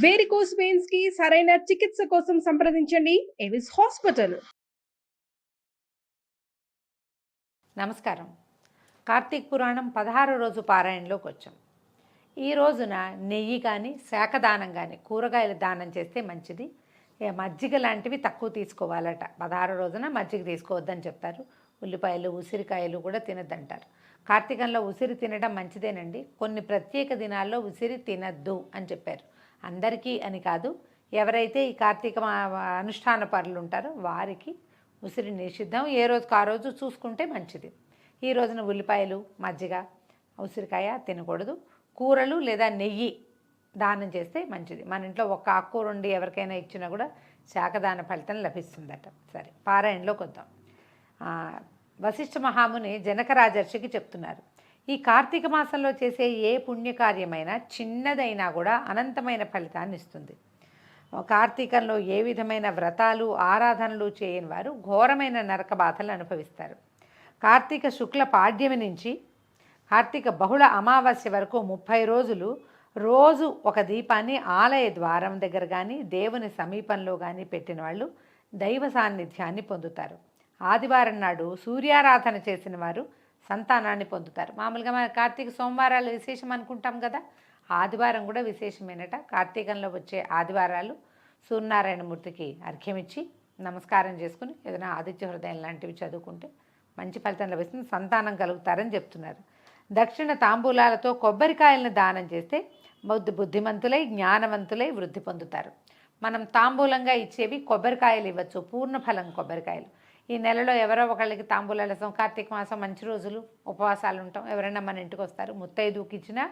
Varicose veins కి సరైన చికిత్స కోసం సంప్రదించండి ఎవిస్ హాస్పిటల్. నమస్కారం. కార్తీక పురాణం 16 రోజు పారాయణలోకి వచ్చాం. ఈ రోజున నెయ్యి కానీ శాఖదానం కానీ కూరగాయలు దానం చేస్తే మంచిది. మజ్జిగ లాంటివి తక్కువ తీసుకోవాలట. 16 రోజున మజ్జిగ తీసుకోవద్దని చెప్తారు. ఉల్లిపాయలు ఉసిరికాయలు కూడా తినద్దంటారు. కార్తీకంలో ఉసిరి తినడం మంచిదేనండి. కొన్ని ప్రత్యేక దినాల్లో ఉసిరి తినద్దు అని చెప్పారు. అందరికీ అని కాదు, ఎవరైతే ఈ కార్తీక అనుష్ఠాన పరులు ఉంటారో వారికి ఉసిరి నిషిద్ధం. ఏ రోజుకు ఆ రోజు చూసుకుంటే మంచిది. ఈ రోజున ఉల్లిపాయలు మజ్జిగ ఉసిరికాయ తినకూడదు. కూరలు లేదా నెయ్యి దానం చేస్తే మంచిది. మన ఇంట్లో ఒక ఆకుకూర ఉండి ఎవరికైనా ఇచ్చినా కూడా శాఖదాన ఫలితం లభిస్తుందట. సరే, పారాయణలోకి వద్దాం. వశిష్ఠ మహాముని జనక రాజర్షికి చెప్తున్నారు, ఈ కార్తీక మాసంలో చేసే ఏ పుణ్యకార్యమైనా చిన్నదైనా కూడా అనంతమైన ఫలితాన్ని ఇస్తుంది. కార్తీకంలో ఏ విధమైన వ్రతాలు ఆరాధనలు చేయని వారు ఘోరమైన నరక బాధలు అనుభవిస్తారు. కార్తీక శుక్ల పాడ్యమి నుంచి కార్తీక బహుళ అమావాస్య వరకు 30 రోజులు రోజు ఒక దీపాన్ని ఆలయ ద్వారం దగ్గర కానీ దేవుని సమీపంలో కానీ పెట్టిన వాళ్ళు దైవ సాన్నిధ్యాన్ని పొందుతారు. ఆదివారం నాడు సూర్యారాధన చేసిన వారు సంతానాన్ని పొందుతారు. మామూలుగా మన కార్తీక సోమవారాలు విశేషం అనుకుంటాం కదా, ఆదివారం కూడా విశేషమేనట. కార్తీకంలో వచ్చే ఆదివారాలు సూర్యనారాయణమూర్తికి అర్ఘ్యమిచ్చి నమస్కారం చేసుకుని ఏదైనా ఆదిత్య హృదయం లాంటివి చదువుకుంటే మంచి ఫలితం లభిస్తుంది, సంతానం కలుగుతారని చెప్తున్నారు. దక్షిణ తాంబూలాలతో కొబ్బరికాయలను దానం చేస్తే బుద్ధిమంతులై జ్ఞానవంతులై వృద్ధి పొందుతారు. మనం తాంబూలంగా ఇచ్చేవి కొబ్బరికాయలు ఇవ్వచ్చు, పూర్ణఫలం కొబ్బరికాయలు. ఈ నెలలో ఎవరో ఒకళ్ళకి తాంబూలాల కార్తీక మాసం మంచి రోజులు ఉపవాసాలు ఉంటాం, ఎవరైనా మన ఇంటికి వస్తారు. ముత్తైదుకి ఇచ్చినా,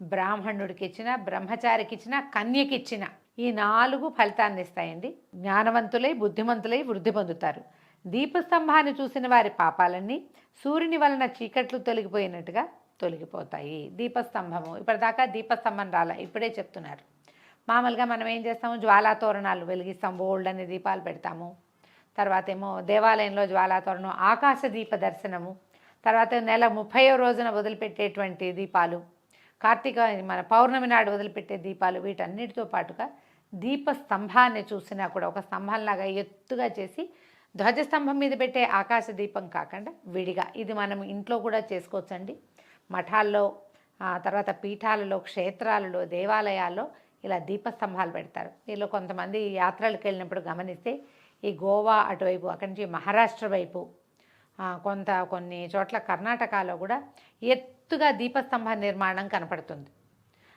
బ్రాహ్మణుడికి ఇచ్చినా, బ్రహ్మచారికి ఇచ్చినా, కన్యకి ఇచ్చినా ఈ 4 ఫలితాన్ని ఇస్తాయండి. జ్ఞానవంతులై బుద్ధిమంతులై వృద్ధి పొందుతారు. దీపస్తంభాన్ని చూసిన వారి పాపాలన్నీ సూర్యుని వలన చీకట్లు తొలగిపోయినట్టుగా తొలగిపోతాయి. దీపస్తంభము ఇప్పటిదాకా దీపస్తంభం రాలా, ఇప్పుడే చెప్తున్నారు. మామూలుగా మనం ఏం చేస్తాము, జ్వాలాతోరణాలు వెలిగిస్తాం, బోల్డ్ అనే దీపాలు పెడతాము. తర్వాత ఏమో దేవాలయంలో జ్వాలాతోరణం, ఆకాశ దీప దర్శనము, తర్వాత నెల 30వ రోజున వదిలిపెట్టేటువంటి దీపాలు, కార్తీక మన పౌర్ణమి నాడు వదిలిపెట్టే దీపాలు, వీటన్నిటితో పాటుగా దీపస్తంభాన్ని చూసినా కూడా ఒక స్తంభంలాగా ఎత్తుగా చేసి ధ్వజస్తంభం మీద పెట్టే ఆకాశ దీపం కాకుండా విడిగా, ఇది మనం ఇంట్లో కూడా చేసుకోవచ్చండి. మఠాల్లో, తర్వాత పీఠాలలో, క్షేత్రాలలో, దేవాలయాల్లో ఇలా దీపస్తంభాలు పెడతారు. వీళ్ళు కొంతమంది యాత్రలకు వెళ్ళినప్పుడు గమనిస్తే ఈ గోవా అటువైపు, అక్కడి నుంచి మహారాష్ట్ర వైపు, కొన్ని చోట్ల కర్ణాటకలో కూడా ఎత్తుగా దీపస్తంభ నిర్మాణం కనపడుతుంది.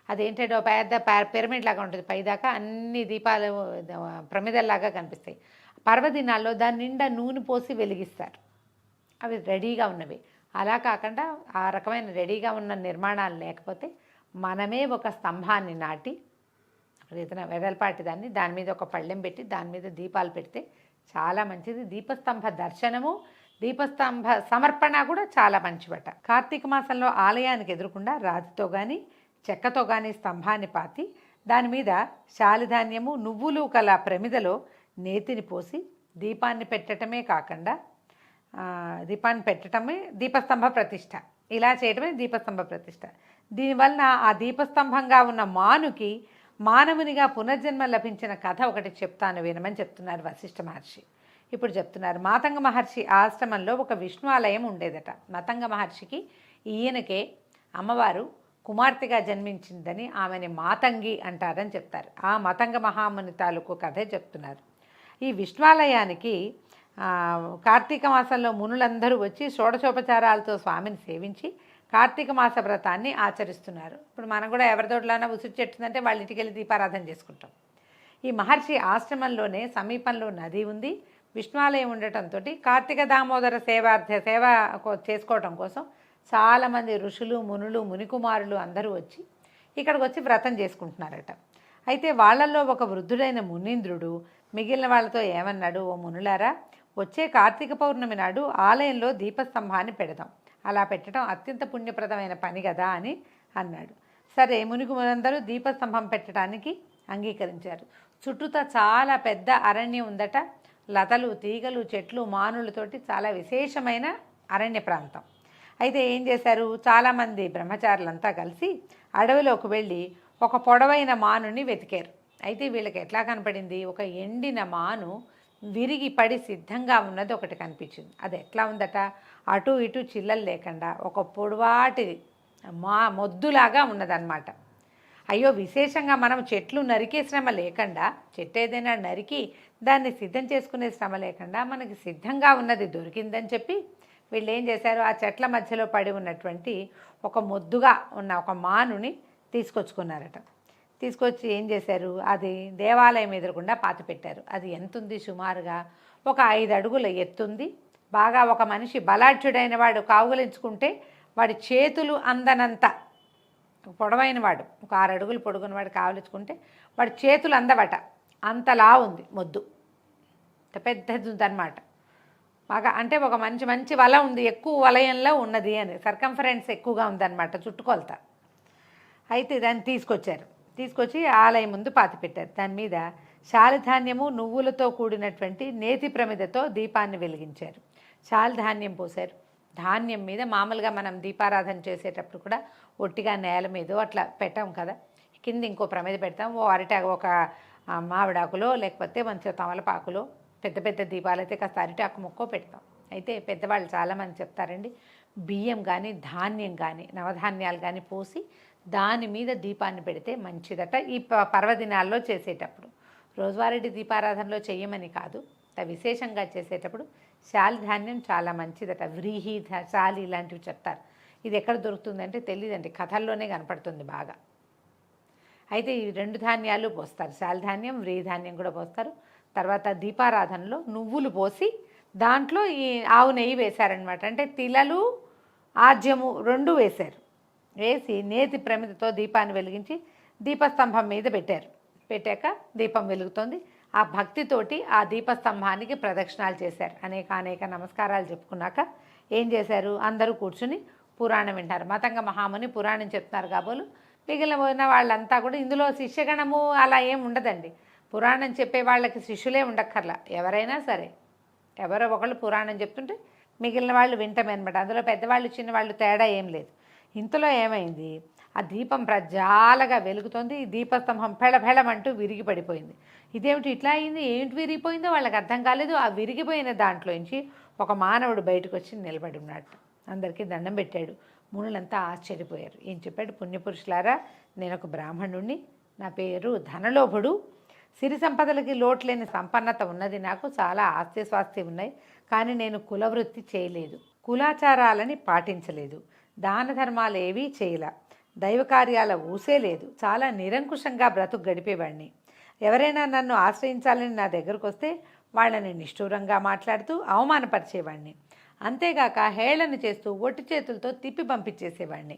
అదేంటంటే పెద్ద పిరమిడ్ లాగా ఉంటుంది, పైదాకా అన్ని దీపాలు ప్రమిదల్లాగా కనిపిస్తాయి. పర్వదినాల్లో దాని నిండా నూనె పోసి వెలిగిస్తారు, అవి రెడీగా ఉన్నవి. అలా కాకుండా ఆ రకమైన రెడీగా ఉన్న నిర్మాణాలు లేకపోతే మనమే ఒక స్తంభాన్ని నాటి ఏదైనా వెడల్పాటి దాని మీద ఒక పళ్ళెం పెట్టి దాని మీద దీపాలు పెడితే చాలా మంచిది. దీపస్తంభ దర్శనము, దీపస్తంభ సమర్పణ కూడా చాలా మంచివట. కార్తీక మాసంలో ఆలయానికి ఎదురుకుండా రాతితో కానీ చెక్కతో కానీ స్తంభాన్ని పాతి దాని మీద శాలిధాన్యము నువ్వులు కల ప్రమిదలో నేతిని పోసి దీపాన్ని పెట్టడమే కాకుండా దీపస్తంభ ప్రతిష్ట, ఇలా చేయడమే దీపస్తంభ ప్రతిష్ట. దీనివలన ఆ దీపస్తంభంగా ఉన్న మానుకి మానవునిగా పునర్జన్మ లభించిన కథ ఒకటి చెప్తాను వినమని చెప్తున్నారు వశిష్ఠ మహర్షి. ఇప్పుడు చెప్తున్నారు, మాతంగ మహర్షి ఆశ్రమంలో ఒక విష్ణు ఆలయం ఉండేదట. మాతంగ మహర్షికి ఈయనకే అమ్మవారు కుమార్తెగా జన్మించిందని ఆమెని మాతంగి అంటారని చెప్తారు. ఆ మాతంగ మహాముని తాలూకు కథే చెప్తున్నారు. ఈ విష్ణువాలయానికి కార్తీక మాసంలో మునులందరూ వచ్చి షోడశోపచారాలతో స్వామిని సేవించి కార్తీక మాస వ్రతాన్ని ఆచరిస్తున్నారు. ఇప్పుడు మనం కూడా ఎవరితోట్లైనా ఉసిరి చెట్టుందంటే వాళ్ళ ఇంటికి వెళ్ళి దీపారాధన చేసుకుంటాం. ఈ మహర్షి ఆశ్రమంలోనే సమీపంలో నది ఉంది, విష్ణువాలయం ఉండటంతో కార్తీక దామోదర సేవ చేసుకోవటం కోసం చాలామంది ఋషులు, మునులు, మునికుమారులు అందరూ వచ్చి ఇక్కడికి వచ్చి వ్రతం చేసుకుంటున్నారట. అయితే వాళ్ళల్లో ఒక వృద్ధుడైన మునీంద్రుడు మిగిలిన వాళ్ళతో ఏమన్నాడు, ఓ మునులారా, వచ్చే కార్తీక పౌర్ణమి నాడు ఆలయంలో దీపస్తంభాన్ని పెడదాం, అలా పెట్టడం అత్యంత పుణ్యప్రదమైన పని కదా అని అన్నాడు. సరే, మునులందరూ దీపస్తంభం పెట్టడానికి అంగీకరించారు. చుట్టూతా చాలా పెద్ద అరణ్యం ఉందట. లతలు, తీగలు, చెట్లు, మానులతోటి చాలా విశేషమైన అరణ్య ప్రాంతం. అయితే ఏం చేశారు, చాలామంది బ్రహ్మచారులంతా కలిసి అడవిలోకి వెళ్ళి ఒక పొడవైన మానుని వెతికారు. అయితే వీళ్ళకి ఎట్లా కనపడింది, ఒక ఎండిన మాను విరిగి పడి సిద్ధంగా ఉన్నది ఒకటి కనిపించింది. అది ఎట్లా ఉందట, అటు ఇటు చిల్లలు లేకుండా ఒక పొడవాటి మొద్దులాగా ఉన్నదన్నమాట. అయ్యో, విశేషంగా మనం చెట్లు నరికే శ్రమ లేకుండా, చెట్టు ఏదైనా నరికి దాన్ని సిద్ధం చేసుకునే శ్రమ లేకుండా మనకి సిద్ధంగా ఉన్నది దొరికిందని చెప్పి వీళ్ళు ఏం చేశారు, ఆ చెట్ల మధ్యలో పడి ఉన్నటువంటి ఒక మొద్దుగా ఉన్న ఒక మానుని తీసుకొచ్చుకున్నారట. తీసుకొచ్చి ఏం చేశారు, అది దేవాలయం ఎదురకుండా పాతి పెట్టారు. అది ఎంతుంది, సుమారుగా ఒక 5 అడుగుల ఎత్తుంది. బాగా ఒక మనిషి బలాఢ్యుడైన వాడు కావుగలించుకుంటే వాడి చేతులు అందనంత పొడవైన వాడు, ఒక 6 అడుగులు పొడుగున వాడు కావలించుకుంటే వాడి చేతులు అందవట, అంతలా ఉంది మొద్దు, పెద్దది ఉందన్నమాట. బాగా అంటే ఒక మంచి వల ఉంది, ఎక్కువ వలయంలో ఉన్నది అని, సర్కంఫరెన్స్ ఎక్కువగా ఉందన్నమాట చుట్టుకొలత. అయితే దాన్ని తీసుకొచ్చి ఆలయం ముందు పాతి పెట్టారు. దాని మీద శాలిధాన్యము నువ్వులతో కూడినటువంటి నేతి ప్రమిదతో దీపాన్ని వెలిగించారు. శాలిధాన్యం పోశారు. ధాన్యం మీద మామూలుగా మనం దీపారాధన చేసేటప్పుడు కూడా ఒట్టిగా నేల మీద అట్లా పెట్టాం కదా, కింద ఇంకో ప్రమిద పెడతాం, ఒక మామిడాకులో లేకపోతే మంచిగా తమలపాకులో, పెద్ద దీపాలైతే కాస్త అరిటాకు ముక్కో పెడతాం. అయితే పెద్దవాళ్ళు చాలామంది చెప్తారండి, బియ్యం కానీ ధాన్యం కానీ నవధాన్యాలు కానీ పోసి దాని మీద దీపాన్ని పెడితే మంచిదట. ఈ పర్వదినాల్లో చేసేటప్పుడు, రోజువారీ దీపారాధనలో చెయ్యమని కాదు, విశేషంగా చేసేటప్పుడు శాలిధాన్యం చాలా మంచిదట. వ్రీహి, శాలి ఇలాంటివి చెప్తారు. ఇది ఎక్కడ దొరుకుతుందంటే తెలియదండి, కథల్లోనే కనపడుతుంది బాగా. అయితే ఈ 2 ధాన్యాలు పోస్తారు, శాలిధాన్యం వ్రీధాన్యం కూడా పోస్తారు. తర్వాత దీపారాధనలో నువ్వులు పోసి దాంట్లో ఈ ఆవు నెయ్యి వేశారనమాట. అంటే తిలలు ఆజ్యము 2 వేశారు. వేసి నేతి ప్రమిదతో దీపాన్ని వెలిగించి దీపస్తంభం మీద పెట్టాక దీపం వెలుగుతోంది. ఆ భక్తితోటి ఆ దీపస్తంభానికి ప్రదక్షిణాలు చేశారు. అనేక నమస్కారాలు చెప్పుకున్నాక ఏం చేశారు, అందరూ కూర్చుని పురాణం వింటారు. మతంగ మహాముని పురాణం చెప్తున్నారు కాబోలు మిగిలిన వాళ్ళంతా కూడా, ఇందులో శిష్యగణము అలా ఏం ఉండదండి. పురాణం చెప్పే వాళ్ళకి శిష్యులే ఉండక్కర్లా, ఎవరైనా సరే ఎవరో ఒకళ్ళు పురాణం చెప్తుంటే మిగిలిన వాళ్ళు వింటమే అనమాట. అందులో పెద్దవాళ్ళు చిన్నవాళ్ళు తేడా ఏం లేదు. ఇంతలో ఏమైంది, ఆ దీపం ప్రజ్వాలగా వెలుగుతోంది. ఈ దీపస్తంభం ఫెళఫెళమంటూ విరిగి పడిపోయింది. ఇదేమిటి ఇట్లా అయింది, ఏంటి విరిగిపోయిందో వాళ్ళకి అర్థం కాలేదు. ఆ విరిగిపోయిన దాంట్లోంచి ఒక మానవుడు బయటకు వచ్చి నిలబడి ఉన్నట్టు అందరికీ దండం పెట్టాడు. మునులంతా ఆశ్చర్యపోయారు. ఏం చెప్పాడు, పుణ్యపురుషులారా, నేను ఒక బ్రాహ్మణుణ్ణి, నా పేరు ధనలోభుడు, సిరి సంపదలకి లోట్లేని సంపన్నత ఉన్నది, నాకు చాలా ఆస్తి స్వాస్తి ఉన్నాయి, కానీ నేను కులవృత్తి చేయలేదు, కులాచారాలని పాటించలేదు, దాన ధర్మాలు ఏవీ చేయలే, దైవ కార్యాల ఊసే లేదు, చాలా నిరంకుశంగా బ్రతుకు గడిపేవాడిని. ఎవరైనా నన్ను ఆశ్రయించాలని నా దగ్గరకు వస్తే వాళ్ళని నిష్ఠూరంగా మాట్లాడుతూ అవమానపరిచేవాడిని. అంతేగాక హేళన చేస్తూ ఒట్టి చేతులతో తిప్పి పంపించేసేవాడిని.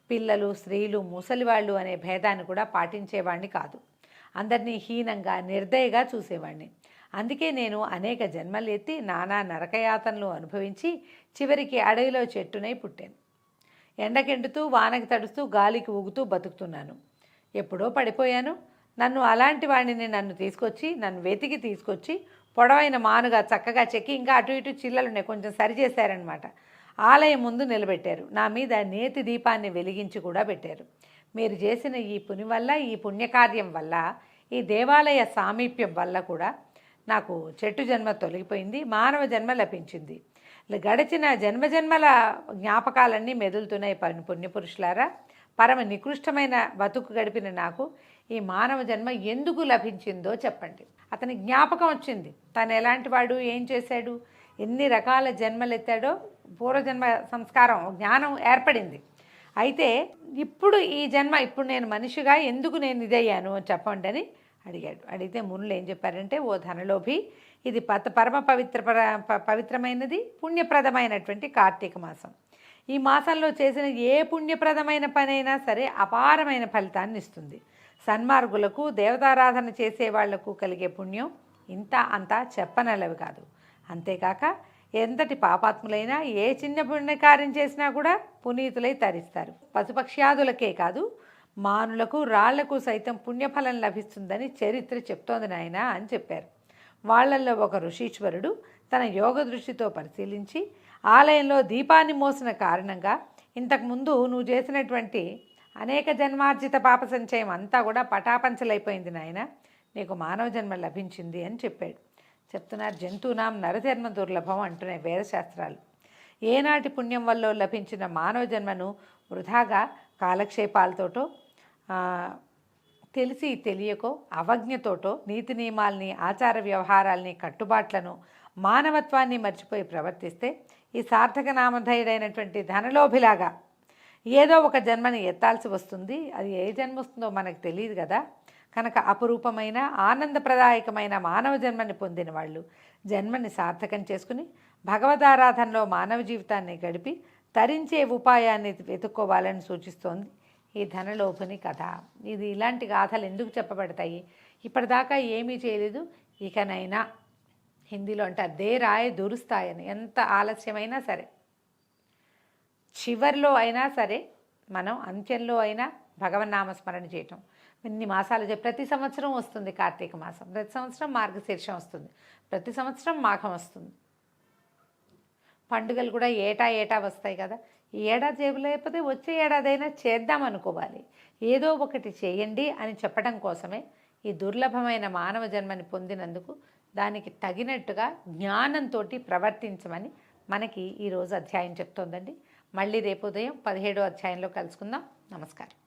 పిల్లలు, స్త్రీలు, ముసలివాళ్ళు అనే భేదాన్ని కూడా పాటించేవాడిని కాదు. అందరినీ హీనంగా, నిర్దయగా చూసేవాడిని. అందుకే నేను అనేక జన్మలు ఎత్తి నానా నరకయాతనలు అనుభవించి చివరికి అడవిలో చెట్టునై పుట్టాను. ఎండకెండుతూ, వానకి తడుస్తూ, గాలికి ఊగుతూ బతుకుతున్నాను. ఎప్పుడో పడిపోయాను. అలాంటి వాడిని నన్ను వెతికి తీసుకొచ్చి పొడవైన మానుగా చక్కగా చెక్కి, ఇంకా అటు ఇటు చిల్లలున్నాయి కొంచెం సరిచేశారనమాట, ఆలయం ముందు నిలబెట్టారు. నా మీద నేతి దీపాన్ని వెలిగించి కూడా పెట్టారు. మీరు చేసిన ఈ పుణ్యం వల్ల, ఈ పుణ్యకార్యం వల్ల, ఈ దేవాలయ సామీప్యం వల్ల కూడా నాకు చెట్టు జన్మ తొలగిపోయింది, మానవ జన్మ లభించింది. గడిచిన జన్మజన్మల జ్ఞాపకాలన్నీ మెదులుతున్నాయి. పుణ్యపురుషులారా, పరమ నికృష్టమైన బతుకు గడిపిన నాకు ఈ మానవ జన్మ ఎందుకు లభించిందో చెప్పండి. అతని జ్ఞాపకం వచ్చింది, తను ఎలాంటి వాడు, ఏం చేశాడు, ఎన్ని రకాల జన్మలు ఎత్తాడో, పూర్వజన్మ సంస్కారం, జ్ఞానం ఏర్పడింది. అయితే ఇప్పుడు ఈ జన్మ, ఇప్పుడు నేను మనిషిగా ఎందుకు నేను ఇదయ్యాను చెప్పండి అని అడిగాడు. అడిగితే మునులు ఏం చెప్పారంటే, ఓ ధనలోభి, ఇది పరమ పవిత్రమైనది, పుణ్యప్రదమైనటువంటి కార్తీక మాసం. ఈ మాసంలో చేసిన ఏ పుణ్యప్రదమైన పనైనా సరే అపారమైన ఫలితాన్ని ఇస్తుంది. సన్మార్గులకు, దేవతారాధన చేసేవాళ్లకు కలిగే పుణ్యం ఇంత అంతా చెప్పనలవి కాదు. అంతేకాక ఎంతటి పాపాత్ములైనా ఏ చిన్న పుణ్యకార్యం చేసినా కూడా పునీతులై తరిస్తారు. పశుపక్ష్యాదులకే కాదు, మానులకు, రాళ్లకు సైతం పుణ్యఫలం లభిస్తుందని చరిత్ర చెప్తోంది నాయన అని చెప్పారు. వాళ్లల్లో ఒక ఋషీశ్వరుడు తన యోగ దృష్టితో పరిశీలించి, ఆలయంలో దీపాన్ని మోసిన కారణంగా ఇంతకుముందు నువ్వు చేసినటువంటి అనేక జన్మార్జిత పాప సంచయం అంతా కూడా పటాపంచలైపోయింది నాయన, నీకు మానవ జన్మ లభించింది అని చెప్పాడు. చెప్తున్నారు, జంతువునాం నరజన్మ దుర్లభం అంటున్నాయి వేదశాస్త్రాలు. ఏనాటి పుణ్యం వల్ల లభించిన మానవ జన్మను వృధాగా కాలక్షేపాలతోటో తెలిసి తెలియకో అవజ్ఞతోటో నీతి నియమాల్ని, ఆచార వ్యవహారాల్ని, కట్టుబాట్లను, మానవత్వాన్ని మర్చిపోయి ప్రవర్తిస్తే ఈ సార్థక నామధేయుడైనటువంటి ధనలోభిలాగా ఏదో ఒక జన్మని ఎత్తాల్సి వస్తుంది. అది ఏ జన్మ వస్తుందో మనకు తెలియదు కదా. కనుక అపురూపమైన ఆనందప్రదాయకమైన మానవ జన్మని పొందిన వాళ్ళు జన్మని సార్థకం చేసుకుని భగవదారాధనలో మానవ జీవితాన్ని గడిపి తరించే ఉపాయాన్ని వెతుక్కోవాలని సూచిస్తోంది ఈ ధనలోభుని కథ. ఇది ఇలాంటి గాథలు ఎందుకు చెప్పబడతాయి? ఇప్పటిదాకా ఏమీ చేయలేదు, ఇకనైనా హిందీలో అంటారు దేర్ ఆయే దురుస్తాయని. ఎంత ఆలస్యమైనా సరే, చివర్లో అయినా సరే, మనం అంత్యంలో అయినా భగవన్నామస్మరణ చేయటం. ఇన్ని మాసాలు ప్రతి సంవత్సరం వస్తుంది కార్తీక మాసం, ప్రతి సంవత్సరం మార్గశీర్షం వస్తుంది, ప్రతి సంవత్సరం మాఘం వస్తుంది. పండుగలు కూడా ఏటా వస్తాయి కదా. ఈ ఏడాది చేయలేకపోతే వచ్చే ఏడాదైనా చేద్దాం అనుకోవాలి. ఏదో ఒకటి చేయండి అని చెప్పడం కోసమే ఈ దుర్లభమైన మానవ జన్మని పొందినందుకు దానికి తగినట్టుగా జ్ఞానంతో ప్రవర్తించమని మనకి ఈరోజు అధ్యాయం చెప్తోందండి. మళ్ళీ రేపు ఉదయం 17వ అధ్యాయంలో కలుసుకుందాం. నమస్కారం.